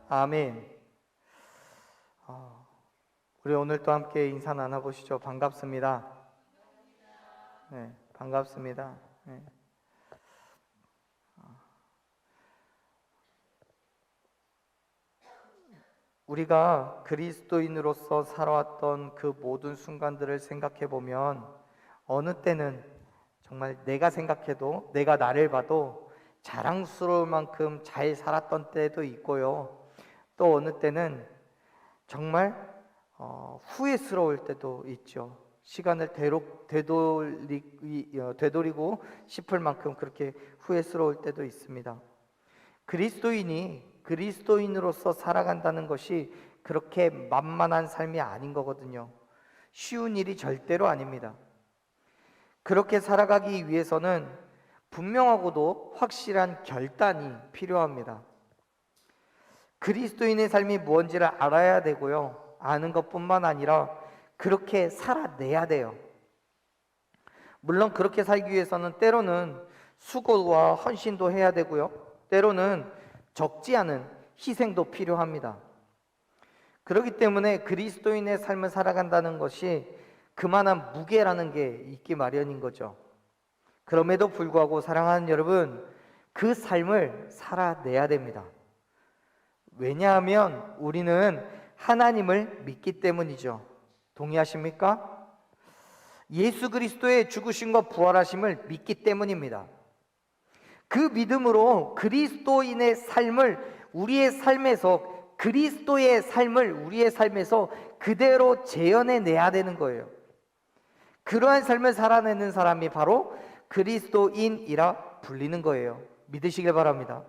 아멘. 우리 오늘 또 함께 인사 나눠보시죠. 반갑습니다. 네, 반갑습니다. 네. 우리가 그리스도인으로서 살아왔던 그 모든 순간들을 생각해 보면 어느 때는 정말 내가 생각해도, 내가 나를 봐도 자랑스러울 만큼 잘 살았던 때도 있고요. 또 어느 때는 정말 후회스러울 때도 있죠. 시간을 되돌리고 싶을 만큼 그렇게 후회스러울 때도 있습니다. 그리스도인으로서 살아간다는 것이 그렇게 만만한 삶이 아닌 거거든요. 쉬운 일이 절대로 아닙니다. 그렇게 살아가기 위해서는 분명하고도 확실한 결단이 필요합니다. 그리스도인의 삶이 무엇인지를 알아야 되고요. 아는 것뿐만 아니라 그렇게 살아내야 돼요. 물론 그렇게 살기 위해서는 때로는 수고와 헌신도 해야 되고요. 때로는 적지 않은 희생도 필요합니다. 그렇기 때문에 그리스도인의 삶을 살아간다는 것이 그만한 무게라는 게 있기 마련인 거죠. 그럼에도 불구하고 사랑하는 여러분, 그 삶을 살아내야 됩니다. 왜냐하면 우리는 하나님을 믿기 때문이죠. 동의하십니까? 예수 그리스도의 죽으심과 부활하심을 믿기 때문입니다. 그 믿음으로 그리스도의 삶을 우리의 삶에서 그대로 재현해내야 되는 거예요. 그러한 삶을 살아내는 사람이 바로 그리스도인이라 불리는 거예요. 믿으시길 바랍니다.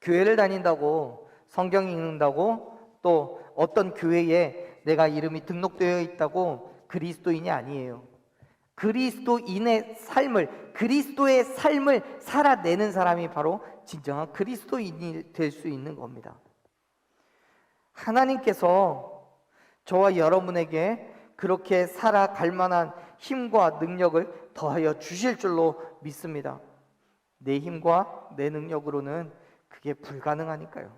교회를 다닌다고, 성경 읽는다고, 또 어떤 교회에 내가 이름이 등록되어 있다고 그리스도인이 아니에요. 그리스도의 삶을 살아내는 사람이 바로 진정한 그리스도인이 될 수 있는 겁니다. 하나님께서 저와 여러분에게 그렇게 살아갈 만한 힘과 능력을 더하여 주실 줄로 믿습니다. 내 힘과 내 능력으로는 그게 불가능하니까요.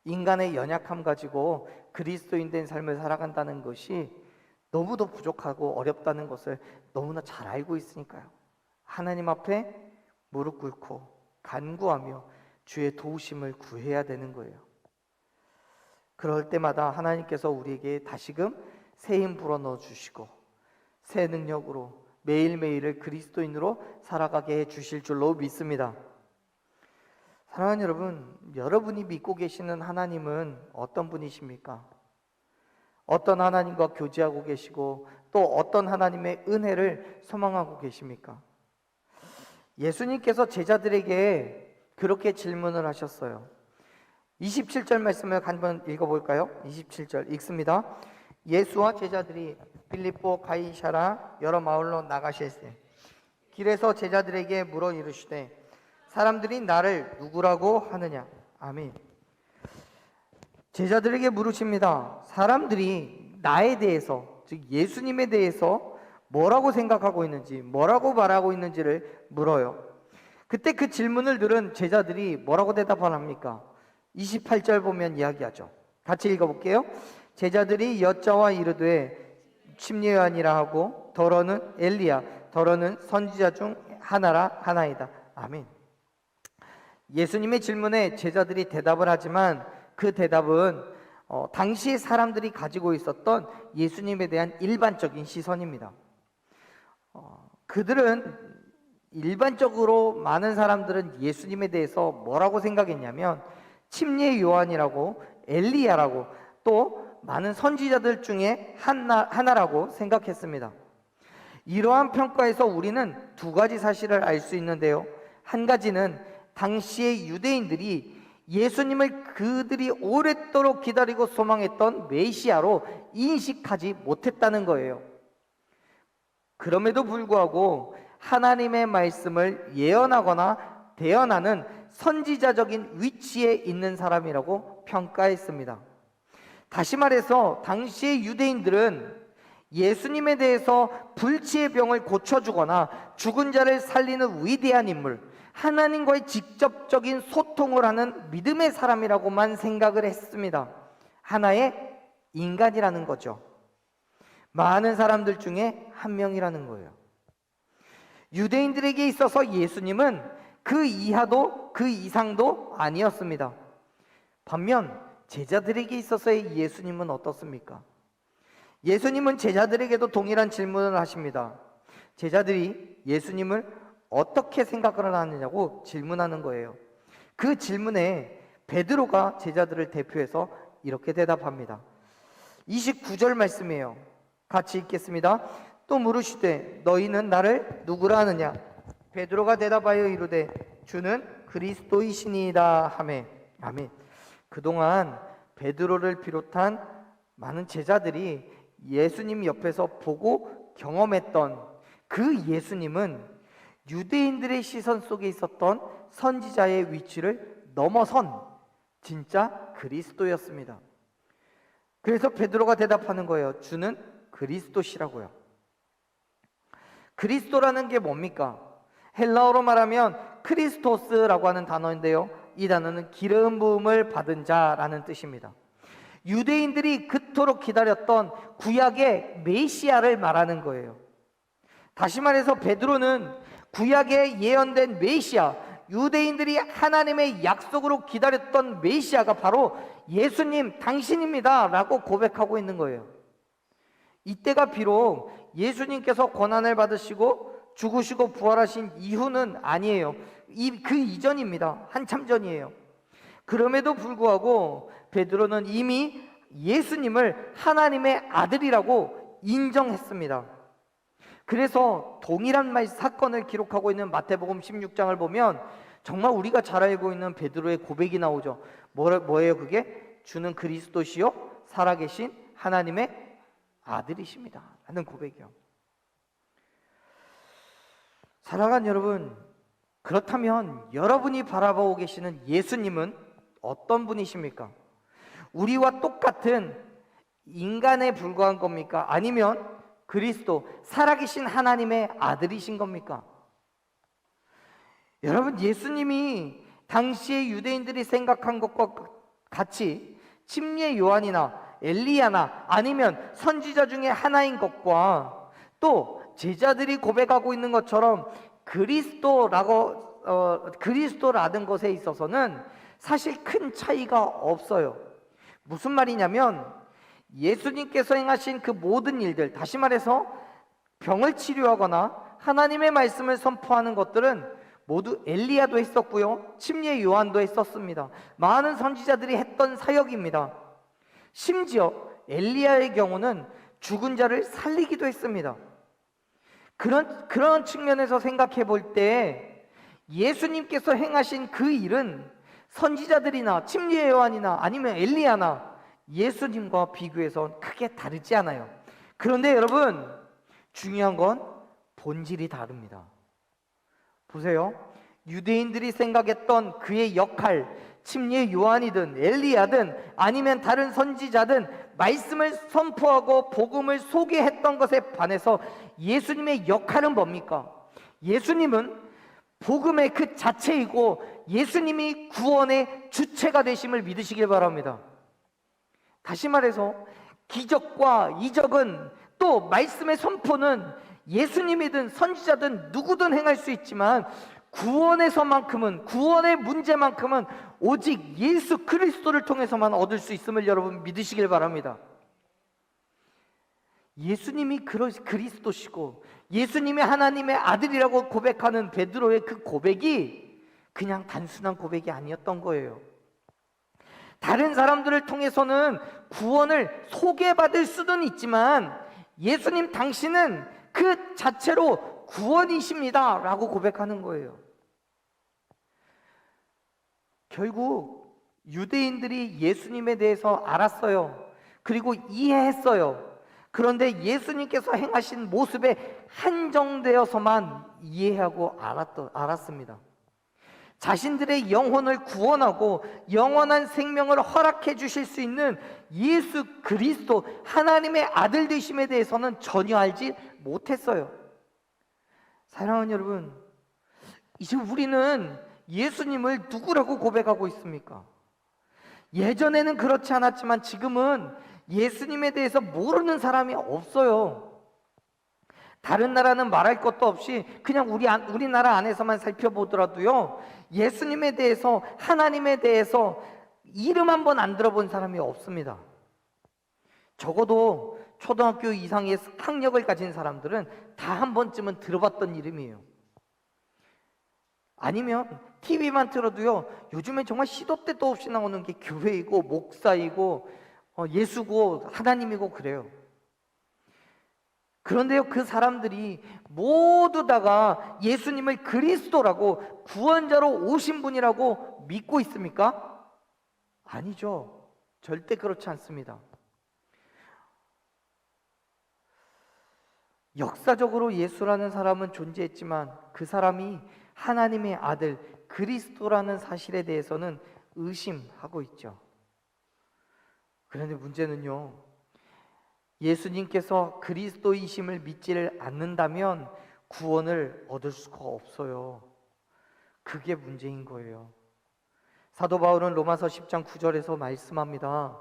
인간의 연약함 가지고 그리스도인 된 삶을 살아간다는 것이 너무도 부족하고 어렵다는 것을 너무나 잘 알고 있으니까요. 하나님 앞에 무릎 꿇고 간구하며 주의 도우심을 구해야 되는 거예요. 그럴 때마다 하나님께서 우리에게 다시금 새 힘 불어넣어 주시고 새 능력으로 매일매일을 그리스도인으로 살아가게 해 주실 줄로 믿습니다. 사랑하는 여러분, 여러분이 믿고 계시는 하나님은 어떤 분이십니까? 어떤 하나님과 교제하고 계시고 또 어떤 하나님의 은혜를 소망하고 계십니까? 예수님께서 제자들에게 그렇게 질문을 하셨어요. 27절 말씀을 한번 읽어볼까요? 27절 읽습니다. 예수와 제자들이 빌립보 가이사랴 여러 마을로 나가실세 길에서 제자들에게 물어 이르시되 사람들이 나를 누구라고 하느냐? 아멘. 제자들에게 물으십니다. 사람들이 나에 대해서, 즉 예수님에 대해서 뭐라고 생각하고 있는지, 뭐라고 말하고 있는지를 물어요. 그때 그 질문을 들은 제자들이 뭐라고 대답을 합니까? 28절 보면 이야기하죠. 같이 읽어볼게요. 제자들이 여짜와 이르되 침례 요한이라 하고 더러는 엘리야, 더러는 선지자 중 하나이다. 아멘. 예수님의 질문에 제자들이 대답을 하지만 그 대답은 당시 사람들이 가지고 있었던 예수님에 대한 일반적인 시선입니다. 그들은 일반적으로 많은 사람들은 예수님에 대해서 뭐라고 생각했냐면 침례 요한이라고, 엘리야라고, 또 많은 선지자들 중에 하나라고 생각했습니다. 이러한 평가에서 우리는 두 가지 사실을 알 수 있는데요. 한 가지는 당시의 유대인들이 예수님을 그들이 오랫도록 기다리고 소망했던 메시아로 인식하지 못했다는 거예요. 그럼에도 불구하고 하나님의 말씀을 예언하거나 대언하는 선지자적인 위치에 있는 사람이라고 평가했습니다. 다시 말해서 당시의 유대인들은 예수님에 대해서 불치의 병을 고쳐주거나 죽은 자를 살리는 위대한 인물, 하나님과의 직접적인 소통을 하는 믿음의 사람이라고만 생각을 했습니다. 하나의 인간이라는 거죠. 많은 사람들 중에 한 명이라는 거예요. 유대인들에게 있어서 예수님은 그 이하도 그 이상도 아니었습니다. 반면 제자들에게 있어서의 예수님은 어떻습니까? 예수님은 제자들에게도 동일한 질문을 하십니다. 제자들이 예수님을 어떻게 생각을 하느냐고 질문하는 거예요. 그 질문에 베드로가 제자들을 대표해서 이렇게 대답합니다. 29절 말씀이에요. 같이 읽겠습니다. 또 물으시되 너희는 나를 누구라 하느냐? 베드로가 대답하여 이르되 주는 그리스도이시니이다 하매. 아멘. 그동안 베드로를 비롯한 많은 제자들이 예수님 옆에서 보고 경험했던 그 예수님은 유대인들의 시선 속에 있었던 선지자의 위치를 넘어선 진짜 그리스도였습니다. 그래서 베드로가 대답하는 거예요. 주는 그리스도시라고요. 그리스도라는 게 뭡니까? 헬라어로 말하면 크리스토스라고 하는 단어인데요, 이 단어는 기름 부음을 받은 자라는 뜻입니다. 유대인들이 그토록 기다렸던 구약의 메시아를 말하는 거예요. 다시 말해서 베드로는 구약에 예언된 메시아, 유대인들이 하나님의 약속으로 기다렸던 메시아가 바로 예수님 당신입니다 라고 고백하고 있는 거예요. 이때가 비록 예수님께서 고난을 받으시고 죽으시고 부활하신 이후는 아니에요. 그 이전입니다. 한참 전이에요. 그럼에도 불구하고 베드로는 이미 예수님을 하나님의 아들이라고 인정했습니다. 그래서 동일한 사건을 기록하고 있는 마태복음 16장을 보면 정말 우리가 잘 알고 있는 베드로의 고백이 나오죠. 뭐예요 그게? 주는 그리스도시요 살아계신 하나님의 아들이십니다 하는 고백이요. 사랑하는 여러분, 그렇다면 여러분이 바라보고 계시는 예수님은 어떤 분이십니까? 우리와 똑같은 인간에 불과한 겁니까? 아니면 그리스도, 살아계신 하나님의 아들이신 겁니까? 여러분, 예수님이 당시의 유대인들이 생각한 것과 같이 침례 요한이나 엘리야나 아니면 선지자 중에 하나인 것과 또 제자들이 고백하고 있는 것처럼 그리스도라는 것에 있어서는 사실 큰 차이가 없어요. 무슨 말이냐면 예수님께서 행하신 그 모든 일들, 다시 말해서 병을 치료하거나 하나님의 말씀을 선포하는 것들은 모두 엘리야도 했었고요, 침례 요한도 했었습니다. 많은 선지자들이 했던 사역입니다. 심지어 엘리야의 경우는 죽은 자를 살리기도 했습니다. 그런 측면에서 생각해 볼 때 예수님께서 행하신 그 일은 선지자들이나 침례 요한이나 아니면 엘리야나 예수님과 비교해서 크게 다르지 않아요. 그런데 여러분, 중요한 건 본질이 다릅니다. 보세요. 유대인들이 생각했던 그의 역할, 침례 요한이든 엘리야든 아니면 다른 선지자든 말씀을 선포하고 복음을 소개했던 것에 반해서 예수님의 역할은 뭡니까? 예수님은 복음의 그 자체이고 예수님이 구원의 주체가 되심을 믿으시길 바랍니다. 다시 말해서 기적과 이적은 또 말씀의 선포는 예수님이든 선지자든 누구든 행할 수 있지만 구원에서만큼은, 구원의 문제만큼은 오직 예수 그리스도를 통해서만 얻을 수 있음을 여러분 믿으시길 바랍니다. 예수님이 그리스도시고 예수님이 하나님의 아들이라고 고백하는 베드로의 그 고백이 그냥 단순한 고백이 아니었던 거예요. 다른 사람들을 통해서는 구원을 소개받을 수는 있지만 예수님 당신은 그 자체로 구원이십니다 라고 고백하는 거예요. 결국 유대인들이 예수님에 대해서 알았어요. 그리고 이해했어요. 그런데 예수님께서 행하신 모습에 한정되어서만 이해하고 알았습니다. 자신들의 영혼을 구원하고 영원한 생명을 허락해 주실 수 있는 예수 그리스도 하나님의 아들 되심에 대해서는 전혀 알지 못했어요. 사랑하는 여러분, 이제 우리는 예수님을 누구라고 고백하고 있습니까? 예전에는 그렇지 않았지만 지금은 예수님에 대해서 모르는 사람이 없어요. 다른 나라는 말할 것도 없이 그냥 우리나라 안에서만 살펴보더라도요, 예수님에 대해서, 하나님에 대해서 이름 한 번 안 들어본 사람이 없습니다. 적어도 초등학교 이상의 학력을 가진 사람들은 다 한 번쯤은 들어봤던 이름이에요. 아니면 TV만 틀어도요, 요즘에 정말 시도 때도 없이 나오는 게 교회이고 목사이고 예수고 하나님이고 그래요. 그런데요, 그 사람들이 모두 다가 예수님을 그리스도라고, 구원자로 오신 분이라고 믿고 있습니까? 아니죠. 절대 그렇지 않습니다. 역사적으로 예수라는 사람은 존재했지만 그 사람이 하나님의 아들 그리스도라는 사실에 대해서는 의심하고 있죠. 그런데 문제는요, 예수님께서 그리스도이심을 믿지를 않는다면 구원을 얻을 수가 없어요. 그게 문제인 거예요. 사도 바울은 로마서 10장 9절에서 말씀합니다.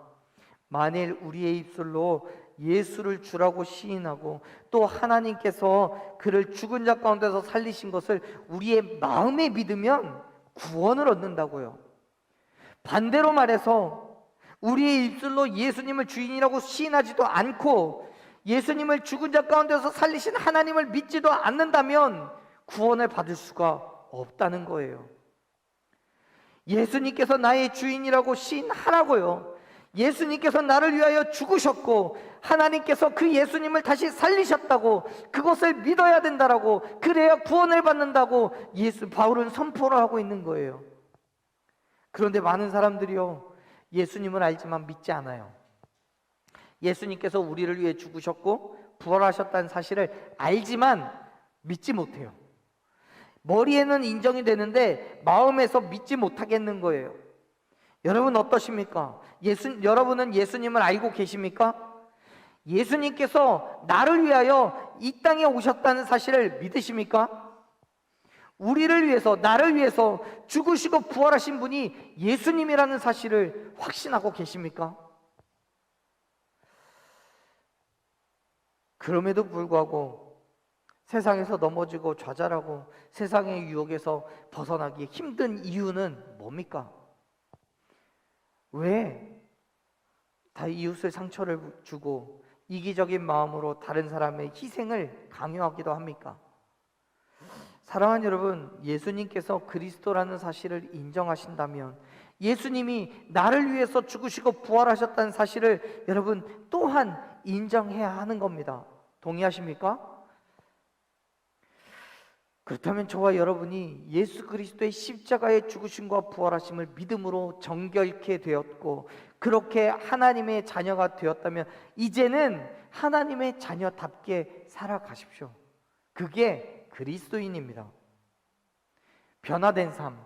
만일 우리의 입술로 예수를 주라고 시인하고 또 하나님께서 그를 죽은 자 가운데서 살리신 것을 우리의 마음에 믿으면 구원을 얻는다고요. 반대로 말해서 우리의 입술로 예수님을 주인이라고 시인하지도 않고 예수님을 죽은 자 가운데서 살리신 하나님을 믿지도 않는다면 구원을 받을 수가 없다는 거예요. 예수님께서 나의 주인이라고 시인하라고요. 예수님께서 나를 위하여 죽으셨고 하나님께서 그 예수님을 다시 살리셨다고, 그것을 믿어야 된다라고, 그래야 구원을 받는다고 바울은 선포를 하고 있는 거예요. 그런데 많은 사람들이요, 예수님을 알지만 믿지 않아요. 예수님께서 우리를 위해 죽으셨고 부활하셨다는 사실을 알지만 믿지 못해요. 머리에는 인정이 되는데 마음에서 믿지 못하겠는 거예요. 여러분 어떠십니까? 여러분은 예수님을 알고 계십니까? 예수님께서 나를 위하여 이 땅에 오셨다는 사실을 믿으십니까? 우리를 위해서, 나를 위해서 죽으시고 부활하신 분이 예수님이라는 사실을 확신하고 계십니까? 그럼에도 불구하고 세상에서 넘어지고 좌절하고 세상의 유혹에서 벗어나기 힘든 이유는 뭡니까? 왜 다 이웃을 상처를 주고 이기적인 마음으로 다른 사람의 희생을 강요하기도 합니까? 사랑하는 여러분, 예수님께서 그리스도라는 사실을 인정하신다면, 예수님이 나를 위해서 죽으시고 부활하셨다는 사실을 여러분 또한 인정해야 하는 겁니다. 동의하십니까? 그렇다면 저와 여러분이 예수 그리스도의 십자가의 죽으심과 부활하심을 믿음으로 정결케 되었고 그렇게 하나님의 자녀가 되었다면 이제는 하나님의 자녀답게 살아가십시오. 그게 그리스도인입니다. 변화된 삶,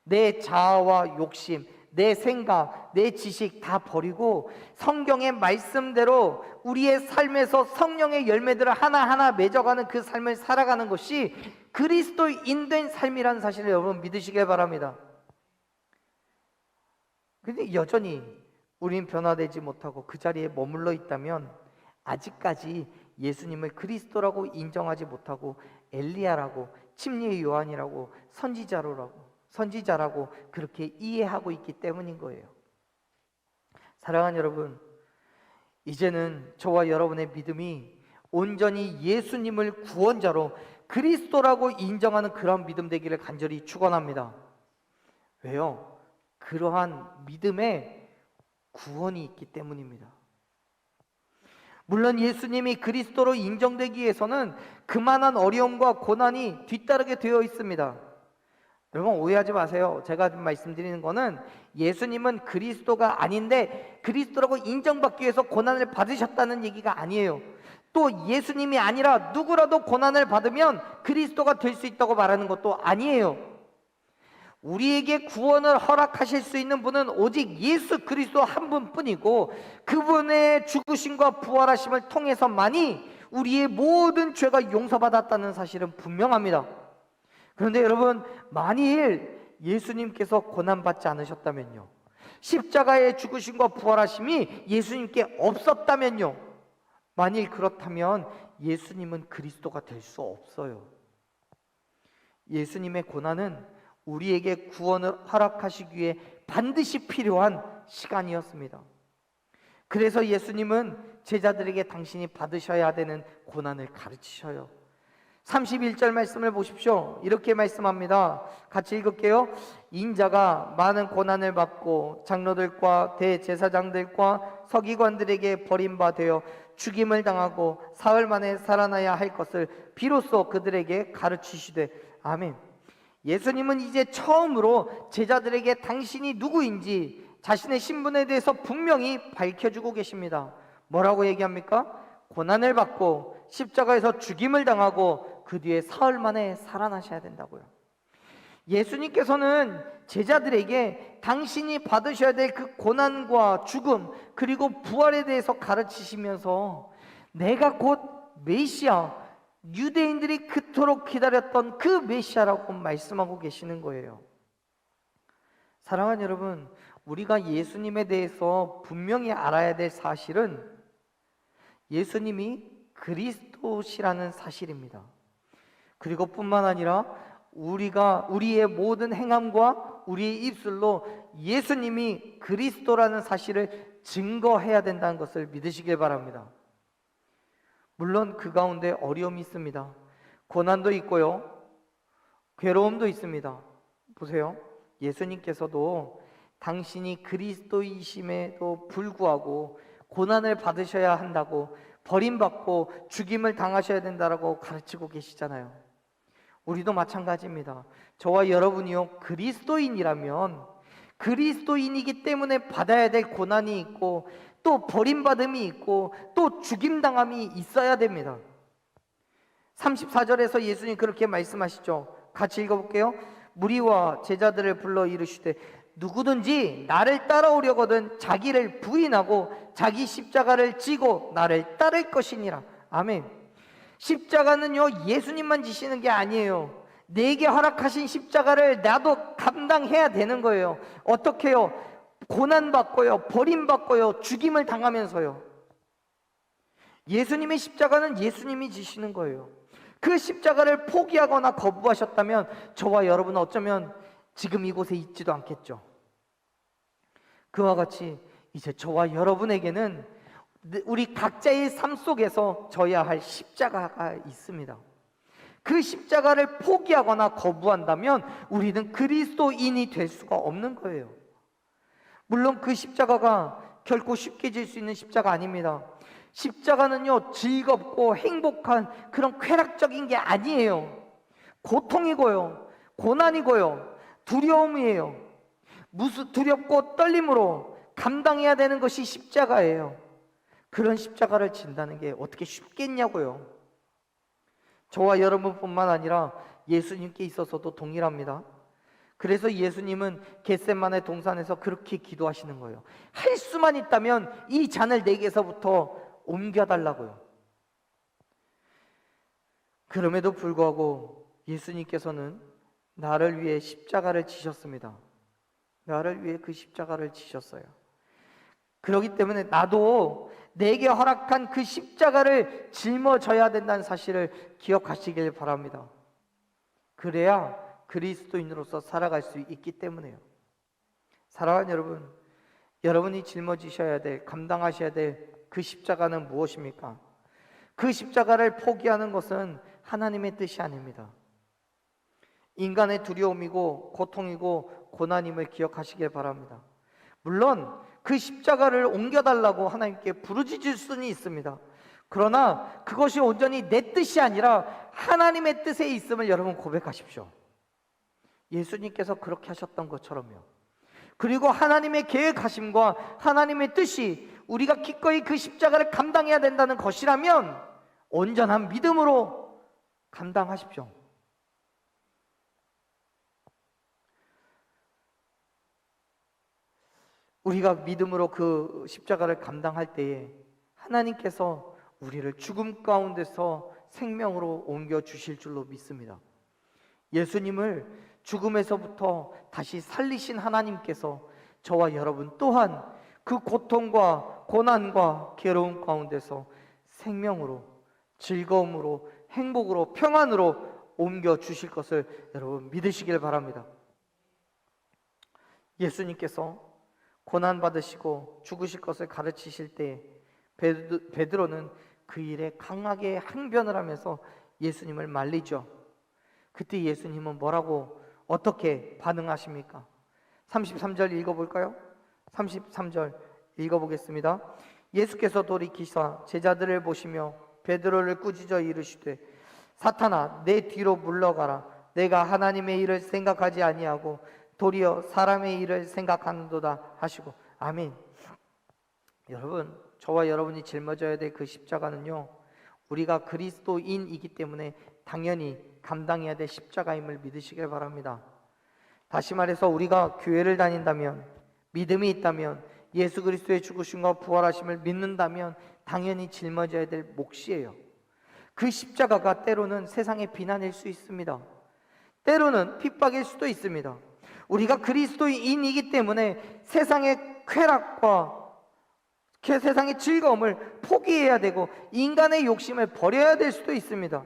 내 자아와 욕심, 내 생각, 내 지식 다 버리고 성경의 말씀대로 우리의 삶에서 성령의 열매들을 하나하나 맺어가는 그 삶을 살아가는 것이 그리스도인 된 삶이라는 사실을 여러분 믿으시길 바랍니다. 그런데 여전히 우린 변화되지 못하고 그 자리에 머물러 있다면 아직까지 예수님을 그리스도라고 인정하지 못하고 엘리야라고, 침례의 요한이라고, 선지자라고 그렇게 이해하고 있기 때문인 거예요. 사랑하는 여러분, 이제는 저와 여러분의 믿음이 온전히 예수님을 구원자로 그리스도라고 인정하는 그런 믿음 되기를 간절히 축원합니다. 왜요? 그러한 믿음에 구원이 있기 때문입니다. 물론 예수님이 그리스도로 인정되기 위해서는 그만한 어려움과 고난이 뒤따르게 되어 있습니다. 여러분 오해하지 마세요. 제가 말씀드리는 거는 예수님은 그리스도가 아닌데 그리스도라고 인정받기 위해서 고난을 받으셨다는 얘기가 아니에요. 또 예수님이 아니라 누구라도 고난을 받으면 그리스도가 될 수 있다고 말하는 것도 아니에요. 우리에게 구원을 허락하실 수 있는 분은 오직 예수 그리스도 한 분뿐이고 그분의 죽으심과 부활하심을 통해서만이 우리의 모든 죄가 용서받았다는 사실은 분명합니다. 그런데 여러분, 만일 예수님께서 고난받지 않으셨다면요, 십자가의 죽으심과 부활하심이 예수님께 없었다면요, 만일 그렇다면 예수님은 그리스도가 될 수 없어요. 예수님의 고난은 우리에게 구원을 허락하시기 위해 반드시 필요한 시간이었습니다. 그래서 예수님은 제자들에게 당신이 받으셔야 되는 고난을 가르치셔요. 31절 말씀을 보십시오. 이렇게 말씀합니다. 같이 읽을게요. 인자가 많은 고난을 받고 장로들과 대제사장들과 서기관들에게 버림받아 죽임을 당하고 사흘 만에 살아나야 할 것을 비로소 그들에게 가르치시되. 아멘. 예수님은 이제 처음으로 제자들에게 당신이 누구인지 자신의 신분에 대해서 분명히 밝혀주고 계십니다. 뭐라고 얘기합니까? 고난을 받고 십자가에서 죽임을 당하고 그 뒤에 사흘 만에 살아나셔야 된다고요. 예수님께서는 제자들에게 당신이 받으셔야 될 그 고난과 죽음 그리고 부활에 대해서 가르치시면서 내가 곧 메시아, 유대인들이 그토록 기다렸던 그 메시아라고 말씀하고 계시는 거예요. 사랑하는 여러분, 우리가 예수님에 대해서 분명히 알아야 될 사실은 예수님이 그리스도시라는 사실입니다. 그리고 뿐만 아니라 우리의 모든 행함과 우리의 입술로 예수님이 그리스도라는 사실을 증거해야 된다는 것을 믿으시길 바랍니다. 물론 그 가운데 어려움이 있습니다. 고난도 있고요, 괴로움도 있습니다. 보세요. 예수님께서도 당신이 그리스도이심에도 불구하고 고난을 받으셔야 한다고, 버림받고 죽임을 당하셔야 된다고 가르치고 계시잖아요. 우리도 마찬가지입니다. 저와 여러분이요, 그리스도인이라면 그리스도인이기 때문에 받아야 될 고난이 있고 또 버림받음이 있고 또 죽임당함이 있어야 됩니다. 34절에서 예수님 그렇게 말씀하시죠. 같이 읽어볼게요. 무리와 제자들을 불러 이르시되 누구든지 나를 따라오려거든 자기를 부인하고 자기 십자가를 지고 나를 따를 것이니라. 아멘. 십자가는요, 예수님만 지시는 게 아니에요. 내게 허락하신 십자가를 나도 감당해야 되는 거예요. 어떻게요? 고난받고요, 버림받고요, 죽임을 당하면서요. 예수님의 십자가는 예수님이 지시는 거예요. 그 십자가를 포기하거나 거부하셨다면 저와 여러분은 어쩌면 지금 이곳에 있지도 않겠죠. 그와 같이 이제 저와 여러분에게는 우리 각자의 삶 속에서 져야 할 십자가가 있습니다. 그 십자가를 포기하거나 거부한다면 우리는 그리스도인이 될 수가 없는 거예요. 물론 그 십자가가 결코 쉽게 질 수 있는 십자가 아닙니다. 십자가는요, 즐겁고 행복한 그런 쾌락적인 게 아니에요. 고통이고요, 고난이고요, 두려움이에요. 무슨 두렵고 떨림으로 감당해야 되는 것이 십자가예요. 그런 십자가를 진다는 게 어떻게 쉽겠냐고요. 저와 여러분뿐만 아니라 예수님께 있어서도 동일합니다. 그래서 예수님은 겟세마네 동산에서 그렇게 기도하시는 거예요. 할 수만 있다면 이 잔을 내게서부터 옮겨달라고요. 그럼에도 불구하고 예수님께서는 나를 위해 십자가를 지셨습니다. 나를 위해 그 십자가를 지셨어요. 그렇기 때문에 나도 내게 허락한 그 십자가를 짊어져야 된다는 사실을 기억하시길 바랍니다. 그래야 그리스도인으로서 살아갈 수 있기 때문에요. 사랑하는 여러분, 여러분이 짊어지셔야 될, 감당하셔야 될 그 십자가는 무엇입니까? 그 십자가를 포기하는 것은 하나님의 뜻이 아닙니다. 인간의 두려움이고 고통이고 고난임을 기억하시길 바랍니다. 물론 그 십자가를 옮겨달라고 하나님께 부르짖을 수는 있습니다. 그러나 그것이 온전히 내 뜻이 아니라 하나님의 뜻에 있음을 여러분 고백하십시오. 예수님께서 그렇게 하셨던 것처럼요. 그리고 하나님의 계획하심과 하나님의 뜻이 우리가 기꺼이 그 십자가를 감당해야 된다는 것이라면 온전한 믿음으로 감당하십시오. 우리가 믿음으로 그 십자가를 감당할 때에 하나님께서 우리를 죽음 가운데서 생명으로 옮겨 주실 줄로 믿습니다. 예수님을 죽음에서부터 다시 살리신 하나님께서 저와 여러분 또한 그 고통과 고난과 괴로움 가운데서 생명으로, 즐거움으로, 행복으로, 평안으로 옮겨 주실 것을 여러분 믿으시길 바랍니다. 예수님께서 고난 받으시고 죽으실 것을 가르치실 때 베드로는 그 일에 강하게 항변을 하면서 예수님을 말리죠. 그때 예수님은 뭐라고 어떻게 반응하십니까? 33절 읽어볼까요? 33절 읽어보겠습니다. 예수께서 돌이키사 제자들을 보시며 베드로를 꾸짖어 이르시되 사탄아 내 뒤로 물러가라. 내가 하나님의 일을 생각하지 아니하고 도리어 사람의 일을 생각하는도다 하시고. 아멘. 여러분, 저와 여러분이 짊어져야 될 그 십자가는요, 우리가 그리스도인이기 때문에 당연히 감당해야 될 십자가임을 믿으시길 바랍니다. 다시 말해서 우리가 교회를 다닌다면, 믿음이 있다면, 예수 그리스도의 죽으심과 부활하심을 믿는다면 당연히 짊어져야 될 몫이에요. 그 십자가가 때로는 세상의 비난일 수 있습니다. 때로는 핍박일 수도 있습니다. 우리가 그리스도인이기 때문에 세상의 쾌락과 세상의 즐거움을 포기해야 되고 인간의 욕심을 버려야 될 수도 있습니다.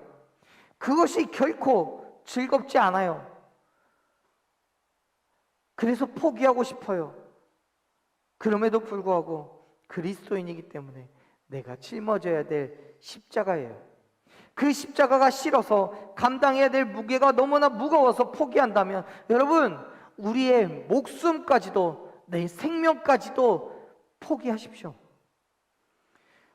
그것이 결코 즐겁지 않아요. 그래서 포기하고 싶어요. 그럼에도 불구하고 그리스도인이기 때문에 내가 짊어져야 될 십자가예요. 그 십자가가 싫어서 감당해야 될 무게가 너무나 무거워서 포기한다면 여러분, 우리의 목숨까지도, 내 생명까지도 포기하십시오.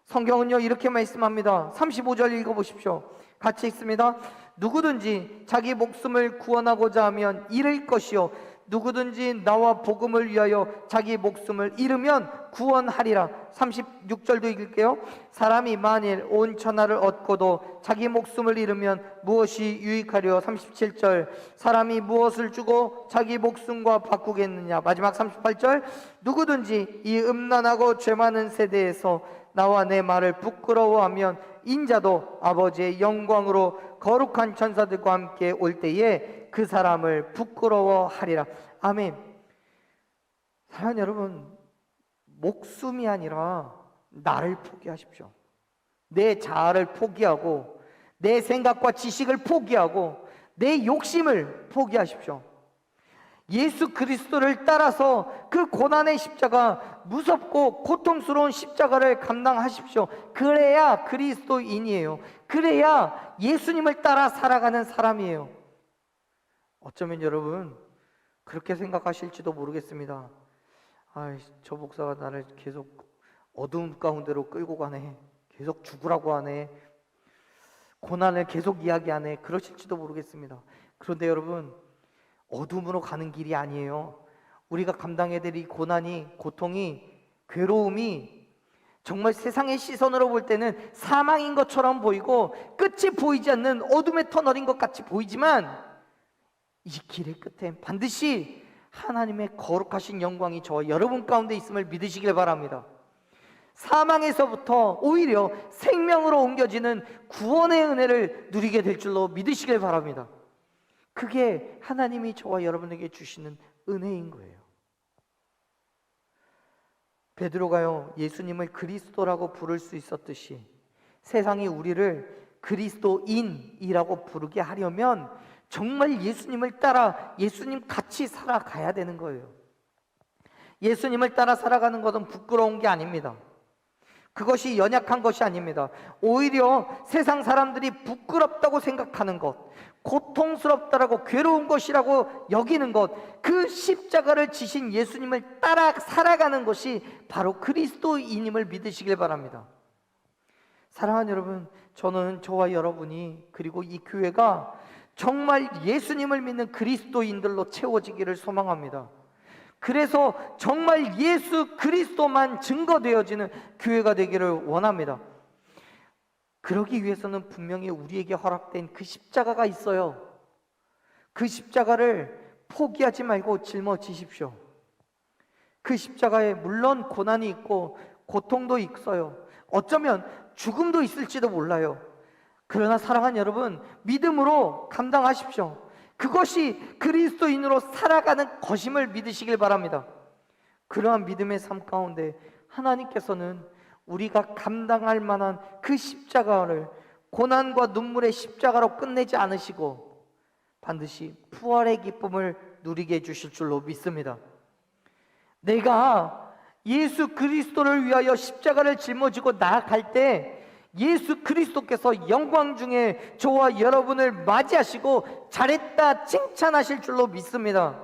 성경은요 이렇게 말씀합니다. 35절 읽어보십시오. 같이 읽습니다. 누구든지 자기 목숨을 구원하고자 하면 잃을 것이요 누구든지 나와 복음을 위하여 자기 목숨을 잃으면 구원하리라. 36절도 읽을게요. 사람이 만일 온 천하를 얻고도 자기 목숨을 잃으면 무엇이 유익하려. 37절 사람이 무엇을 주고 자기 목숨과 바꾸겠느냐. 마지막 38절 누구든지 이 음란하고 죄 많은 세대에서 나와 내 말을 부끄러워하면 인자도 아버지의 영광으로 거룩한 천사들과 함께 올 때에 그 사람을 부끄러워하리라. 아멘. 사랑하는 여러분, 목숨이 아니라 나를 포기하십시오. 내 자아를 포기하고 내 생각과 지식을 포기하고 내 욕심을 포기하십시오. 예수 그리스도를 따라서 그 고난의 십자가, 무섭고 고통스러운 십자가를 감당하십시오. 그래야 그리스도인이에요. 그래야 예수님을 따라 살아가는 사람이에요. 어쩌면 여러분 그렇게 생각하실지도 모르겠습니다. 저 목사가 나를 계속 어두운 가운데로 끌고 가네, 계속 죽으라고 하네, 고난을 계속 이야기하네, 그러실지도 모르겠습니다. 그런데 여러분, 어둠으로 가는 길이 아니에요. 우리가 감당해야 될 이 고난이, 고통이, 괴로움이 정말 세상의 시선으로 볼 때는 사망인 것처럼 보이고 끝이 보이지 않는 어둠의 터널인 것 같이 보이지만 이 길의 끝에 반드시 하나님의 거룩하신 영광이 저와 여러분 가운데 있음을 믿으시길 바랍니다. 사망에서부터 오히려 생명으로 옮겨지는 구원의 은혜를 누리게 될 줄로 믿으시길 바랍니다. 그게 하나님이 저와 여러분에게 주시는 은혜인 거예요. 베드로가요 예수님을 그리스도라고 부를 수 있었듯이 세상이 우리를 그리스도인이라고 부르게 하려면 정말 예수님을 따라 예수님 같이 살아가야 되는 거예요. 예수님을 따라 살아가는 것은 부끄러운 게 아닙니다. 그것이 연약한 것이 아닙니다. 오히려 세상 사람들이 부끄럽다고 생각하는 것, 고통스럽다라고 괴로운 것이라고 여기는 것, 그 십자가를 지신 예수님을 따라 살아가는 것이 바로 그리스도인임을 믿으시길 바랍니다. 사랑하는 여러분, 저는 저와 여러분이 그리고 이 교회가 정말 예수님을 믿는 그리스도인들로 채워지기를 소망합니다. 그래서 정말 예수 그리스도만 증거되어지는 교회가 되기를 원합니다. 그러기 위해서는 분명히 우리에게 허락된 그 십자가가 있어요. 그 십자가를 포기하지 말고 짊어지십시오. 그 십자가에 물론 고난이 있고 고통도 있어요. 어쩌면 죽음도 있을지도 몰라요. 그러나 사랑하는 여러분, 믿음으로 감당하십시오. 그것이 그리스도인으로 살아가는 것임을 믿으시길 바랍니다. 그러한 믿음의 삶 가운데 하나님께서는 우리가 감당할 만한 그 십자가를 고난과 눈물의 십자가로 끝내지 않으시고 반드시 부활의 기쁨을 누리게 해주실 줄로 믿습니다. 내가 예수 그리스도를 위하여 십자가를 짊어지고 나아갈 때 예수 그리스도께서 영광 중에 저와 여러분을 맞이하시고 잘했다 칭찬하실 줄로 믿습니다.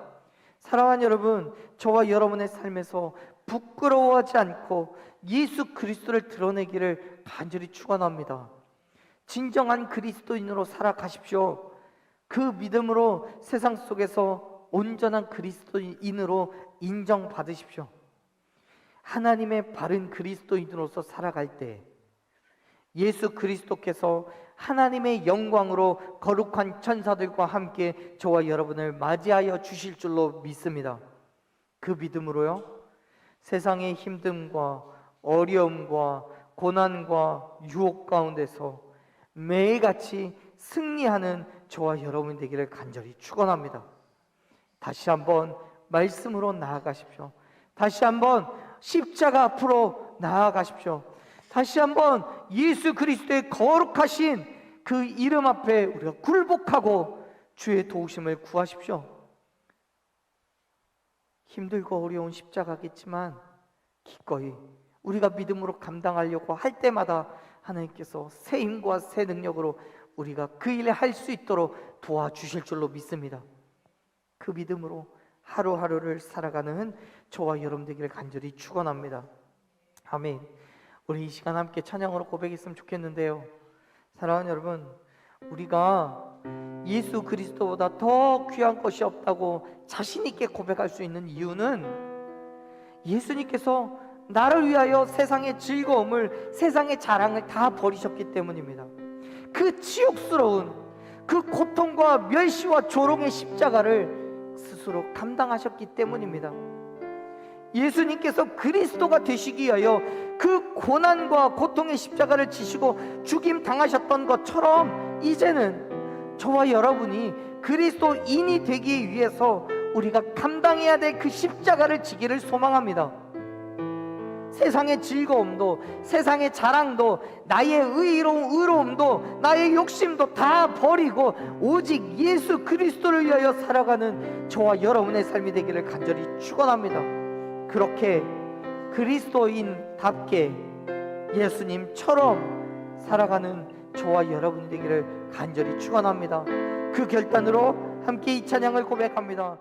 사랑하는 여러분, 저와 여러분의 삶에서 부끄러워하지 않고 예수 그리스도를 드러내기를 간절히 축원합니다. 진정한 그리스도인으로 살아가십시오. 그 믿음으로 세상 속에서 온전한 그리스도인으로 인정받으십시오. 하나님의 바른 그리스도인으로서 살아갈 때 예수 그리스도께서 하나님의 영광으로 거룩한 천사들과 함께 저와 여러분을 맞이하여 주실 줄로 믿습니다. 그 믿음으로요, 세상의 힘듦과 어려움과 고난과 유혹 가운데서 매일같이 승리하는 저와 여러분 되기를 간절히 축원합니다. 다시 한번 말씀으로 나아가십시오. 다시 한번 십자가 앞으로 나아가십시오. 다시 한번 예수 그리스도의 거룩하신 그 이름 앞에 우리가 굴복하고 주의 도우심을 구하십시오. 힘들고 어려운 십자가겠지만 기꺼이 우리가 믿음으로 감당하려고 할 때마다 하나님께서 새 힘과 새 능력으로 우리가 그 일을 할 수 있도록 도와주실 줄로 믿습니다. 그 믿음으로 하루하루를 살아가는 저와 여러분 되기를 간절히 축원합니다. 아멘. 우리 이 시간 함께 찬양으로 고백했으면 좋겠는데요, 사랑하는 여러분, 우리가 예수 그리스도보다 더 귀한 것이 없다고 자신 있게 고백할 수 있는 이유는 예수님께서 나를 위하여 세상의 즐거움을, 세상의 자랑을 다 버리셨기 때문입니다. 그 치욕스러운 그 고통과 멸시와 조롱의 십자가를 스스로 감당하셨기 때문입니다. 예수님께서 그리스도가 되시기 위하여 그 고난과 고통의 십자가를 지시고 죽임 당하셨던 것처럼 이제는 저와 여러분이 그리스도인이 되기 위해서 우리가 감당해야 될 그 십자가를 지기를 소망합니다. 세상의 즐거움도, 세상의 자랑도, 나의 의로움도, 나의 욕심도 다 버리고 오직 예수 그리스도를 위하여 살아가는 저와 여러분의 삶이 되기를 간절히 축원합니다. 그렇게 그리스도인답게 예수님처럼 살아가는 저와 여러분이 되기를 간절히 축원합니다. 그 결단으로 함께 이 찬양을 고백합니다.